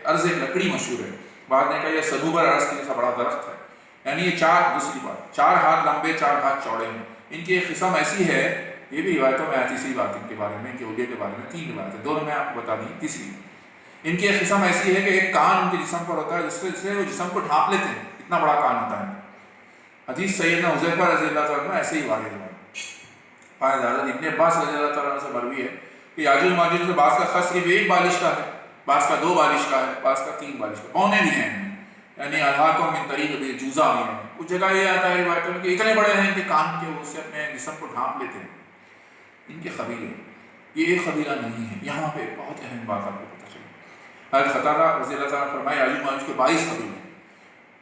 ارض ایک لکڑی مشہور ہے، بعد نے کہا یہ صنوبر ارض کے جیسا بڑا درخت ہے، یعنی یہ دوسری بات 4 ہاتھ لمبے 4 ہاتھ چوڑے ہیں۔ ان کی ایک قسم ایسی ہے، یہ بھی روایتوں میں تیسری بات ان کے بارے میں، ان کے حلیہ کے بارے میں 3 روایتیں، دونوں میں آپ کو بتا دیں، تیسری ان کی ایک قسم ایسی ہے کہ ایک کان ان کے جسم پر ہوتا ہے جس سے وہ جسم کو ڈھانپ لیتے ہیں، اتنا بڑا کان ہوتا ہے۔ حدیث سیدنا حذیفہ رضی اللہ تعالیٰ عنہ ایسے ہی واقع ہوا۔ فائدہ: حضرت ابن عباس رضی اللہ تعالیٰ عنہ سے مروی ہے کہ یاجوج ماجوج سے بعض کا خط صرف 1 بالش کا ہے، بعض کا 2 بالش کا ہے، بعض کا 3 بالش کا، پونے بھی ہیں، یعنی الحاقوں من طریق بھی جوزا بھی ہیں۔ کچھ جگہ یہ آتا ہے روایتوں میں کہ اتنے بڑے ہیں کہ کان کے وہ سے اپنے جسم کو ڈھانپ لیتے ہیں۔ ان کے قبیلے یہ ایک قبیلہ نہیں ہے۔ یہاں پہ بہت اہم بات آپ کو پتہ چلی۔ حضرت قتادہ رضی اللہ تعالیٰ نے فرمایا یاجوج ماجوج کے 22 قبیلے ہیں۔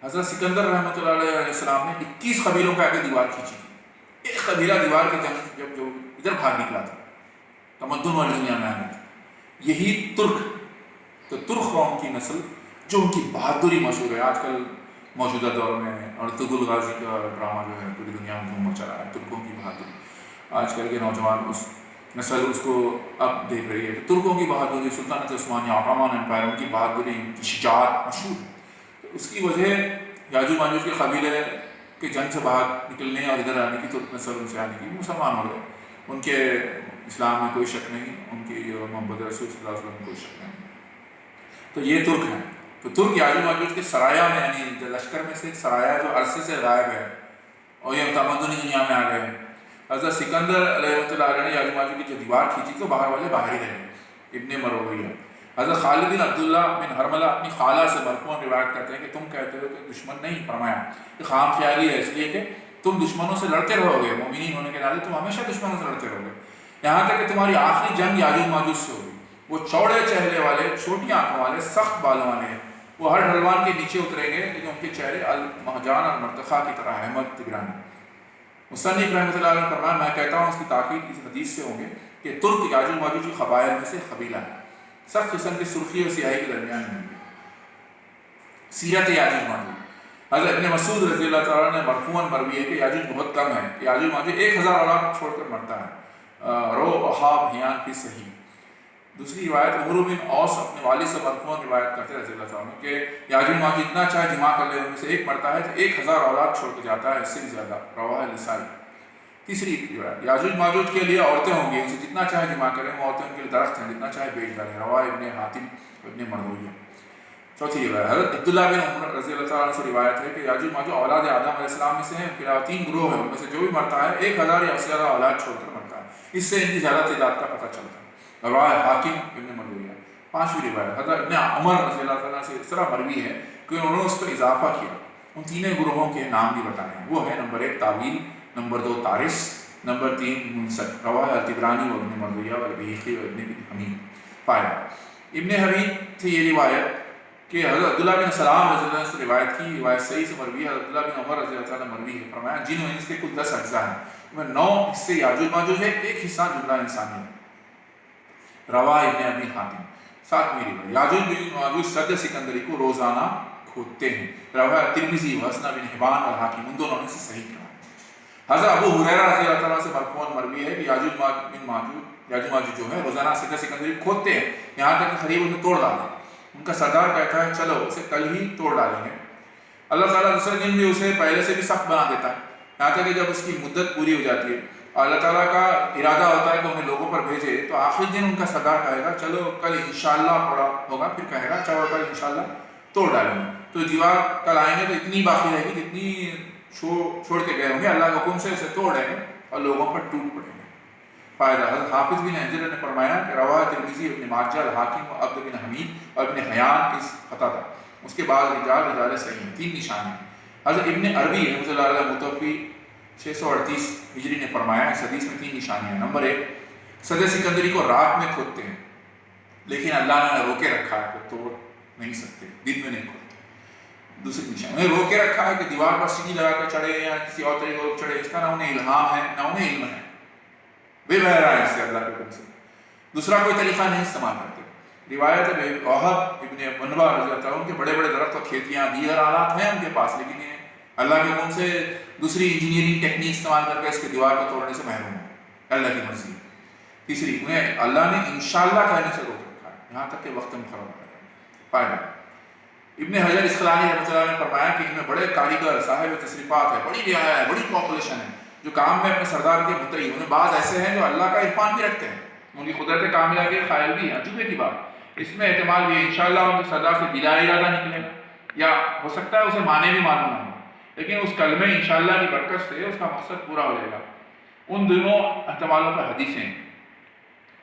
حضرت سکندر رحمۃ اللہ علیہ السلام نے 21 قبیلوں کا آگے دیوار کھینچی تھی۔ ایک قبیلہ دیوار کی جنگ جب جو ادھر بھاگ نکلا تھا، تمدن والی دنیا میں آنا تھا، یہی ترک، تو ترک قوم کی نسل جو ان کی بہادری مشہور ہے۔ آج کل موجودہ دور میں ارطغرل غازی کا ڈرامہ جو ہے پوری دنیا میں دھوم مچا رہا ہے، ترکوں کی بہادری۔ آج کل کے نوجوان اس نسل اس کو اب دیکھ رہی ہے۔ ترکوں کی بہادری، سلطنت عثمانیہ، عثمان امپائر، ان کی بہادری، ان کی شجاعت مشہور ہے۔ تو اس کی وجہ یاجوج ماجوج کے قبیلے کے جنگ سے باہر نکلنے اور ادھر آنے کی، ترک نسل ان سے آنے کی، مسلمان ہو گئے۔ ان کے اسلام میں کوئی شک نہیں، ان کی محمد رسول صلی اللہ علیہ وسلم میں کوئی شک نہیں۔ تو یہ ترک ہیں۔ تو ترک یاجوج ماجوج کے سرایا میں، یعنی لشکر میں سے ایک سرایا جو عرصے سے غائب ہے اور یہ تمدنی دنیا میں آ گئے ہیں۔ حضرت سکندر علیہ اللہ علیہ نے یاجوج ماجوج کی جو دیوار کھینچی تو باہر والے باہر ہی رہے۔ ابن مرویہ حضرت خالد بن عبداللہ بن حرملہ اپنی خالہ سے مرفوعاً روایت کرتے ہیں کہ تم کہتے ہو کہ دشمن نہیں، فرمایا کہ خام خیالی ہے، اس لیے کہ تم دشمنوں سے لڑتے رہو گے، مومنین ہونے کے ناطے تم ہمیشہ دشمنوں سے لڑتے رہو گے، یہاں تک کہ تمہاری آخری جنگ یاجوج ماجوج سے ہوگی۔ وہ چوڑے چہرے والے، چھوٹی آنکھوں والے، سخت بالوں والے ہیں، وہ ہر ڈھلوان کے نیچے اتریں گے لیکن ان کے چہرے المہجان اور مرتخا کی طرح احمد تبرانی۔ مصنف رحمۃ اللہ علیہ نے فرمایا میں کہتا ہوں اس کی تاکید اس حدیث سے ہوں گے کہ ترک یاجوج ماجوج کی قبائل میں سے قبیلہ ہے، سخت قسم کی سرخی اور سیاہی کے درمیان میں۔ سیرت یاجوج ماجوج حضرت ابن مسعود رضی اللہ تعالیٰ نے مرفوعاً مروی ہے کہ یاجوج بہت کم ہے، یاجوج ماجوج 1000 اولاد چھوڑ کر مرتا ہے۔ رو احاب حیان فی صحیح۔ دوسری روایت عمرو بن اوس اپنے والد سے مرفوعاً روایت کرتے رضی اللہ تعالیٰ عنہ کہ یاجوج ماجوج اتنا چاہے جمع کر لے ان میں سے ایک مرتا ہے تو 1000 اولاد چھوڑ کے جاتا ہے، اس سے بھی زیادہ، رواہ نسائی۔ تیسری روایت یاجوج ماجوج کے لیے عورتیں ہوں گی، ان سے جتنا چاہے جمع کریں، وہ عورتیں ان کے لیے درخت ہیں، جتنا چاہے بیچ ڈالیں، رواہ ابن حاتم ابن مرویہ۔ چوتھی روایت حضرت عبداللہ بن عمر رضی اللہ تعالیٰ عنہ سے روایت ہے کہ یاجوج ماجوج اولاد آدم علیہ السلام میں سے ہیں، ان کے علاوہ 3 گروہ ہیں، ان میں سے جو بھی مرتا ہے 1000 یا اس سے زیادہ اولاد چھوڑ کر مرتا ہے، اس سے ان کی زیادہ تعداد کا پتہ چلتا ہے، رواہ حاکم ابن مرویہ۔ پانچویں روایت حضرت ابن عمر رضی اللہ تعالیٰ سے اس طرح مروی ہے کہ انہوں نے اس پر اضافہ کیا، ان 3 گروہوں کے نام بھی بتائے ہیں، وہ ہے نمبر 1 تاویل، نمبر 2 تارس، نمبر 3 منسک، رواہ الطبرانی و ابن مرویہ و البیہقی و ابن حمید۔ فائدہ۔ ابن حبیب سے یہ روایت کہ حضرت عبداللہ بن سلام رضی اللہ عنہ سے روایت کی، روایت صحیح سے مروی ہے، حضرت عبداللہ بن عمر رضی اللہ عنہ مروی ہے، فرمایا جن و انس کے کل 10 اجزاء ہیں، میں 9 حصے یاجوج ماجوج ہے، ایک حصہ جملہ انسانی ہے۔ رواہ ابن ابی حاتم۔ 7ویں روایت، یاجوج ماجوج سد سکندری کو روزانہ کھودتے ہیں، رواہ ترمذی و حسن بن حبان والحاکم، ان دونوں نے سے صحیح کہا۔ حضرت ابو ہریرہ رضی اللہ عنہ سے مرفوعاً مروی ہے کہ یاجوج ماجوج جو ہے روزانہ سد سکندری کھودتے ہیں، یہاں تک کہ قریب انہیں توڑ ڈالیں۔ ان کا سردار کہتا ہے چلو اسے کل ہی توڑ ڈالیں گے۔ اللہ تعالیٰ دوسرے دن بھی اسے پہلے سے بھی سخت بنا دیتا ہے، یہاں تک کہ جب اس کی مدت پوری ہو جاتی ہے اور اللہ تعالیٰ کا ارادہ ہوتا ہے کہ انہیں لوگوں پر بھیجے، تو آخری دن ان کا سردار کہے گا چلو کل انشاءاللہ پڑا ہوگا، پھر کہے گا چلو کل انشاءاللہ توڑ ڈالیں گے۔ تو دیوار کل آئیں گے تو اتنی باقی رہے گی جتنی چھوڑ کے گئے ہوں گے، اللہ کے حکم سے اسے توڑ دیں گے اور لوگوں پر ٹوٹ پڑیں گے۔ فائدہ، حضرت حافظ بن حجر نے فرمایا کہ رواہ ترمذی، ابن ماجہ، الحاکم و عبد بن حمید اور ابن حیان اس خطا تھا، اس کے بعد رجال صحیح ہیں۔ 3 نشانی۔ حضرت ابن عربی رحمۃ اللہ علیہ متوفی 638 ہجری نے فرمایا اس حدیث میں 3 نشانیاں ہیں۔ نمبر 1، سد سکندری کو رات میں کھودتے ہیں، لیکن اللہ نے روکے رکھا ہے کہ توڑ نہیں سکتے، دن میں نہیں کھودتے۔ دوسری نشانی، انہیں روکے رکھا ہے کہ دیوار پر سیڑھی لگا کر چڑھے یا کسی اور طریقے سے چڑھے، اس کا نہ انہیں الہام ہے نہ انہیں علم ہے، بے بہرا ہے اس سے اللہ کے حکم سے، دوسرا کوئی طریقہ نہیں استعمال کرتے۔ روایت ہے وہب ابن منبع رضی اللہ عنہ کے بڑے بڑے درخت اور کھیتیاں دیگر آلات ہیں ان کے پاس، لیکن یہ اللہ کے حکم سے دوسری انجینئرنگ ٹیکنیک استعمال کر کے اس کے دیوار کو توڑنے سے محروم ہے، اللہ کی مرضی۔ تیسری، انہیں اللہ نے انشاءاللہ کہنے سے روک رکھا ہے یہاں تک کہ وقت مقرر ہو جائے۔ فائدہ، ابن حجر اسقلانی رحمۃ اللہ نے فرمایا کہ ان میں بڑے کاریگر صاحب تصریفات ہے، بڑی رعایا ہے، بڑی پاپولیشن ہے، جو کام میں اپنے سردار کے مطیع، انہیں بعض ایسے ہیں جو اللہ کا عرفان بھی رکھتے ہیں، ان کی قدرت کاملہ کے قائل بھی ہیں۔ عجوبے کی بات، اس میں احتمال بھی ہے انشاءاللہ ان کے سردار سے بلا ارادہ نکلے گا، یا ہو سکتا ہے اسے معنی بھی معلوم نہ ہو، لیکن اس کلمے انشاءاللہ کی برکت سے اس کا مقصد پورا ہو جائے گا۔ ان دونوں احتمالوں پر حدیثیں ہیں۔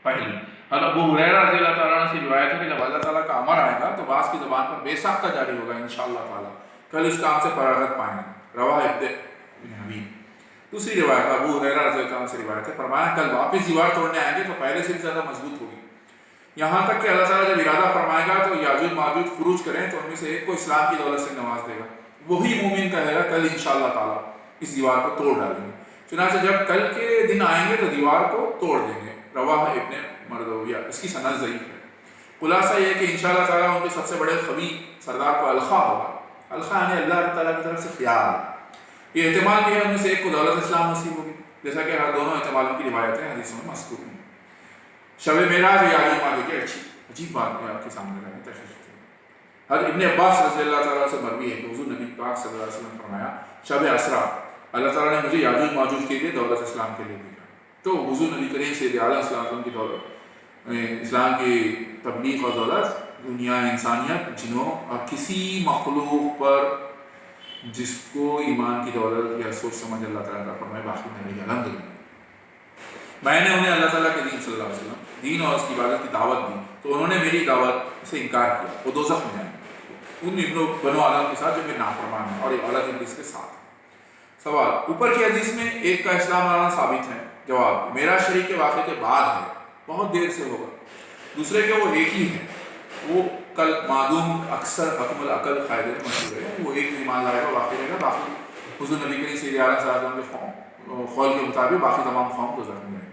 پہلی، حضرت ابو ہریرہ رضی اللہ تعالیٰ عنہ سے روایت ہے کہ جب اللہ تعالیٰ کا امر آئے گا تو بعض کی زبان پر بے ساختہ جاری ہوگا انشاءاللہ تعالیٰ، کل اس کام سے فراغت پائیں گے، رواہ ابن حبیب۔ دوسری روایت ابو ہریرہ رضی اللہ عنہ سے روایت ہے، فرمایا کل واپس دیوار توڑنے آئیں گے تو پہلے سے بھی زیادہ مضبوط ہوگی، یہاں تک کہ اللہ تعالیٰ جب ارادہ فرمائے گا تو یاجوج ماجوج خروج کریں تو ان میں سے ایک کو اسلام کی دولت سے نواز دے گا، وہی مومن کہے گا کل انشاءاللہ تعالیٰ اس دیوار کو توڑ ڈالیں گے، چنانچہ جب کل کے دن آئیں گے تو دیوار کو توڑ دیں گے، رواہ ابن مردویہ۔ اس کی سند ضعیف ہے۔ خلاصہ یہ کہ انشاءاللہ تعالیٰ ان کے سب سے بڑے خبی سردار کو الخا ہوگا، الخا یعنی اللہ تعالیٰ کی طرف سے خیال، یہ احتمال بھی ہے ان میں سے ایک کو دولت اسلام نصیب ہوگی، جیسا کہ ہر دونوں احتمالوں کی روایتیں حدیثوں میں مذکور ہیں۔ شب معراج و یاجوج ماجوج کی عجیب بات میں آپ کے سامنے رہے تشریح۔ حضرت ابن عباس رضی اللہ تعالیٰ سے مروی ہے کہ حضور نبی پاک صلی اللہ علیہ وسلم نے فرمایا شب اسرا اللہ تعالیٰ نے مجھے یاجوج ماجوج کے لیے دولت اسلام کے لیے بھیجا، تو حضور نبی کریم سید اعلیٰ صلی اللہ علیہ وسلم کی دولت، اسلام کی تبلیغ اور دولت دنیا انسانیت جنوں اور کسی مخلوق پر جس کو ایمان کی دولت یا سوچ سمجھ اللہ تعالیٰ کا فرمائے باقی میں رہی الحمدللہ۔ میں نے انہیں اللہ تعالیٰ کے دین صلی اللہ علیہ وسلم دین اور اس کی عبادت کی دعوت دی تو انہوں نے میری دعوت سے انکار کیا، وہ دوزخ میں جائیں گے ان بنو آدم کے ساتھ جو میرے نافرمان ہیں اور ایک الگ حدیث کے ساتھ۔ سوال، اوپر کی حدیث میں ایک کا اسلام لانا ثابت ہے، جواب میرا شریک کے واقعے کے بعد ہے، بہت دیر سے ہوگا، دوسرے کے وہ ایک ہی ہے، وہ کل معدوم اکثر حکم العقل قاعدے میں مشہور ہے، وہ ایک ایمان لائے گا باقی رہے گا، باقی حضور نبی کریم صلی اللہ علیہ وسلم کے قول کے مطابق باقی تمام قوم دوزخ میں ہیں۔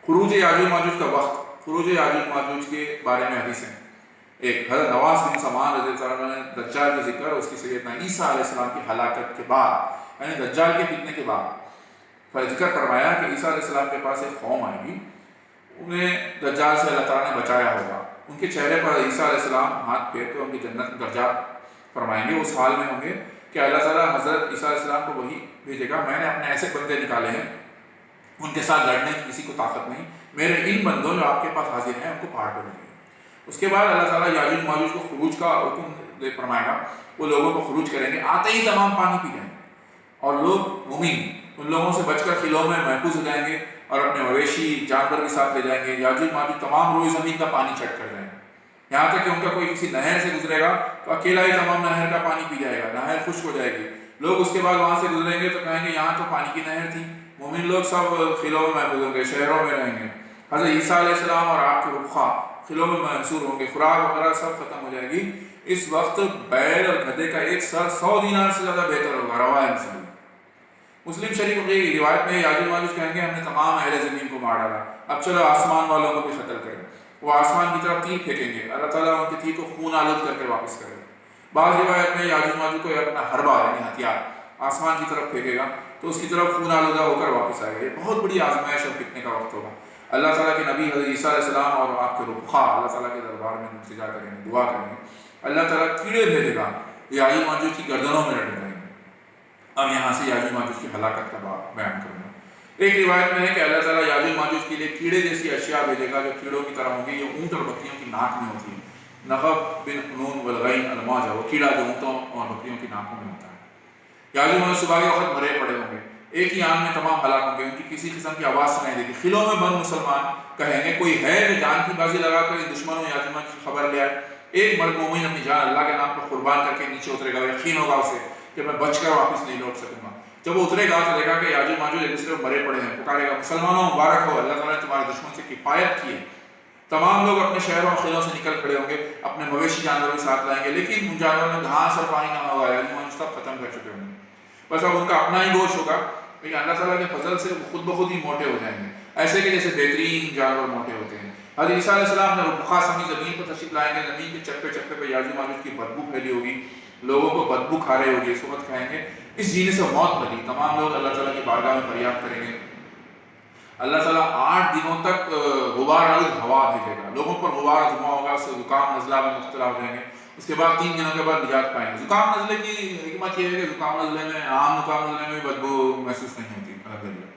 خروج یاجوج ماجوج کا وقت، خروج یاجوج ماجوج کے بارے میں حدیث ہیں۔ ایک، حضرت نواس بن سمان رضی اللہ عنہ نے دجال کا ذکر اس کی سیدنا عیسیٰ علیہ السلام کی ہلاکت کے بعد یعنی دجال کے فتنے کے بعد ذکر فرمایا کہ عیسیٰ علیہ السلام کے پاس ایک قوم آئے گی، انہیں دجال سے اللہ تعالیٰ نے بچایا ہوگا، ان کے چہرے پر عیسیٰ علیہ السلام ہاتھ پھیر کر ان کی جنت میں درجات فرمائیں گے، اس حال میں ہوں گے کہ اللہ تعالیٰ حضرت عیسیٰ علیہ السلام کو وہی بھیجے گا، میں نے اپنے ایسے بندے نکالے ہیں ان کے ساتھ لڑنے کی کسی کو طاقت نہیں، میرے ان بندوں جو آپ کے پاس حاضر ہیں ان کو پھاڑ کر دیں گے۔ اس کے بعد اللہ تعالیٰ یاجوج ماجوج کو خروج کا حکم دے فرمائے گا، وہ لوگوں کو خروج کریں گے، آتے ہی تمام پانی پی جائیں گے اور لوگ مومن ان لوگوں سے بچ کر خلوں میں محفوظ ہو جائیں گے اور اپنے مویشی جانور کے ساتھ لے جائیں گے۔ یاجوج ماجوج تمام روئے زمین کا پانی چٹ کر جائیں گے، یہاں تک کہ ان کا کوئی کسی نہر سے گزرے گا تو اکیلا ہی تمام نہر کا پانی پی جائے گا، نہر خشک ہو جائے گی، لوگ اس کے بعد وہاں سے گزریں گے تو کہیں گے یہاں تو پانی کی نہر تھی، مومن لوگ سب خلوں میں محفوظ ہوں گے، شہروں میں رہیں گے۔ حضرت عیسیٰ علیہ السلام اور آپ کے رفقا خلوں میں محصور ہوں گے، خوراک وغیرہ سب ختم ہو جائے گی۔ اس وقت بیل اور گدھے کا ایک سر 100 دینار سے زیادہ بہتر ہوگا، روایت مسلم۔ مسلم شریف کی روایت میں یاجوج ماجوج کہیں گے ہم نے تمام اہل زمین کو مار ڈالا، اب چلو آسمان والوں کو بھی قتل کریں۔ وہ آسمان کی طرف تیر پھینکیں گے، اللہ تعالیٰ ان کی تیر کو خون آلود کر کے واپس کرے گا۔ بعض روایت میں یاجوج ماجوج کو اپنا حربہ یعنی ہتھیار آسمان کی طرف پھینکے گا تو اس کی طرف خون آلودہ ہو کر واپس آئے گا۔ یہ بہت بڑی آزمائش اور فتنے کا وقت ہوگا۔ اللہ تعالیٰ کے نبی حضرت عیسیٰ علیہ السلام اور آپ کے رفقا اللہ تعالیٰ کے دربار میں التجا کریں گے، دعا کریں گے، اللہ تعالیٰ کیڑے بھیجے گا، یاجوج ماجوج کی گردنوں میں لٹک جائیں گے۔ اب یہاں سے یاجوج ماجوج کی ہلاکت کا بیان کروں گا۔ ایک روایت میں ہے کہ اللہ تعالیٰ یاجوج ماجوج کے لیے کیڑے جیسی اشیاء بھیجے گا جو کیڑوں کی طرح ہوں گے، یہ اونٹ اور بکریوں کی ناک میں ہوتی ہے۔ نغب بن قنون والغین الماجہ، وہ کیڑا جو اونٹوں اور بکریوں کی ناکوں میں ہوتا ہے۔ یاجوج ماجوج صبح کے وقت مرے پڑے ہوں گے، ایک ہی آن میں تمام ہلاک ہوں گے، ان کی کسی قسم کی آواز سنائی دے گی۔ خلوں میں بند مسلمان کہیں گے کوئی ہے جو جان کی بازی لگا کر ان دشمنوں یاجوج ماجوج کی خبر لے آئے۔ ایک مرد مومن اپنی جان اللہ کے نام پر قربان کر کے نیچے اترے گا، یقین ہوگا اسے کہ میں بچ کر واپس نہیں لوٹ سکوں گا۔ جب وہ اترے گا تو دیکھا کہ یاجوج ماجوج ایک دوسرے کو مرے پڑے ہیں، پکارے گا مسلمانوں مبارک ہو، اللہ تعالیٰ نے تمہارے دشمن سے کفایت کی ہے۔ تمام لوگ اپنے شہروں اور قلعوں سے نکل کھڑے ہوں گے، اپنے مویشی جانور بھی ساتھ لائیں گے، لیکن ان جانوروں میں گھاس اور پانی نہ ہوگا، یاجوج ماجوج سب ختم کر چکے ہوں گے۔ بس اب ان کا اپنا ہی گوشت ہوگا، لیکن اللہ تعالیٰ کے فضل سے وہ خود بخود ہی موٹے ہو جائیں گے، ایسے کہ جیسے بہترین جانور موٹے ہوتے ہیں۔ حضرت عیسیٰ علیہ السلام نے رفقا سمیت زمین پر تشریف لائیں گے، زمین کے چپے چپے پہ یاجوج ماجوج کی بدبو پھیلی ہوگی، لوگوں کو بدبو کھا رہی ہوگی۔ اس وقت کہیں گے اس جینے سے موت لگی، تمام لوگ اللہ تعالیٰ کی بارگاہ میں فریاد کریں گے۔ اللہ تعالیٰ 8 دنوں تک غبار آلود ہوا بھیجے گا، لوگوں پر غبار دھواں ہوگا، اس سے زکام نزلہ میں مبتلا ہو جائیں گے۔ اس کے بعد 3 دنوں کے بعد نجات پائیں گے۔ زکام نزلے کی حکمت یہ ہے کہ زکام نزلے میں عام زکام نزلے میں بدبو محسوس نہیں ہوتی، الحمدللہ۔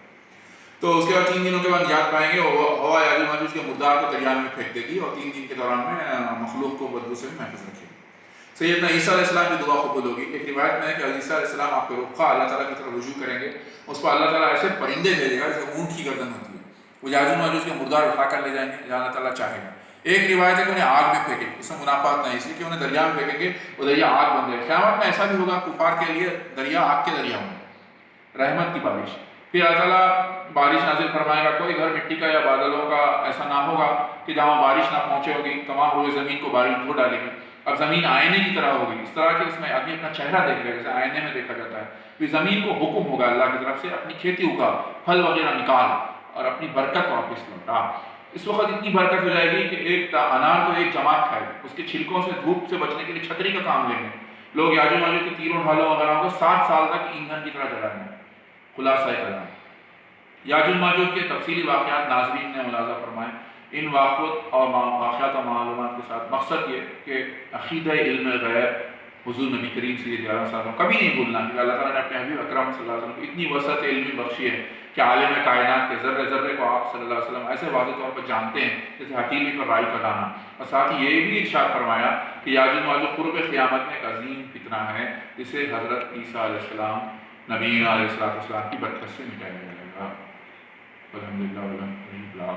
تو اس کے بعد 3 دنوں کے بعد نجات پائیں گے، ہوا یاجوج ماجوج کے مردار کو دریا میں پھینک دے گی اور 3 دن کے دوران میں مخلوق کو بدبو سے محفوظ رکھے گی۔ سیدنا عیسیٰ علیہ السلام کی دعا قبول ہوگی۔ ایک روایت میں ہے کہ عیسیٰ علیہ السلام آپ کے رفقا اللہ تعالیٰ کی طرف رجوع کریں گے، اس پر اللہ تعالیٰ ایسے پرندے بھیجے گا جیسے اونٹ کی گردن ہوتی ہے، وہ یاجوج ماجوج کے مردار اٹھا کر لے جائیں گے جہاں اللہ تعالیٰ چاہے گا۔ ایک روایت ہے کہ انہیں آگ میں پھینکے، اس میں منافعات نہیں، اس لیے کہ انہیں دریا میں پھینکیں گے، وہ دریا آگ بن جائے۔ قیامت میں ایسا بھی ہوگا کفار کے لیے دریا آگ کے دریا ہوں گے، رحمت کی بارش۔ پھر اللہ تعالیٰ بارش نازل فرمائے گا، کوئی گھر مٹی کا یا بادلوں کا ایسا نہ ہوگا کہ جہاں بارش نہ پہنچے ہوگی، تمام روئے زمین کو بارش دھو ڈالے گی۔ اب زمین آئینے کی طرح ہوگی، اس طرح کہ اس میں آدمی اپنا چہرہ دیکھے گا جیسے آئینے میں دیکھا جاتا ہے۔ پھر زمین کو حکم ہوگا اللہ کی طرف سے اپنی کھیتی اگا، پھل وغیرہ نکال اور اپنی برکت واپس لوٹا۔ اس وقت اتنی برکت ہو جائے گی کہ ایک انار کو ایک جماعت کھائے گی، اس کے چھلکوں سے دھوپ سے بچنے کے لیے چھتری کا کام لیں گے۔ لوگ یاجوج ماجوج کے تیروں ڈھالوں وغیرہ کو 7 سال تک ایندھن کی طرح جلائیں گے۔ خلاصہ کلام، یاجوج ماجوج کے تفصیلی واقعات ناظرین نے ملاحظہ فرمائے۔ ان واقعات اور معلومات کے ساتھ مقصد یہ کہ عقیدہ علم غیب حضور نبی کریم صلی اللہ علیہ وسلم کبھی نہیں بھولنا، کیونکہ اللہ تعالیٰ نے اپنے حبیب اکرم صلی اللہ علیہ وسلم کو اتنی وسعت علمی بخشی ہے کہ عالم کائنات کے ذرے ذرے کو آپ صلی اللہ علیہ وسلم ایسے واضح طور پر جانتے ہیں جیسے ہتھیلی پر رائی کا دانہ۔ اور ساتھ ہی یہ بھی ارشاد فرمایا کہ یاجوج ماجوج قرب قیامت میں ایک عظیم فتنہ ہے جسے حضرت عیسیٰ علیہ السلام نبی علیہ السلام کی برکت سے مٹایا جائے گا۔ الحمدللہ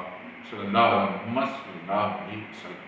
صلی اللہ علیہ وسلم۔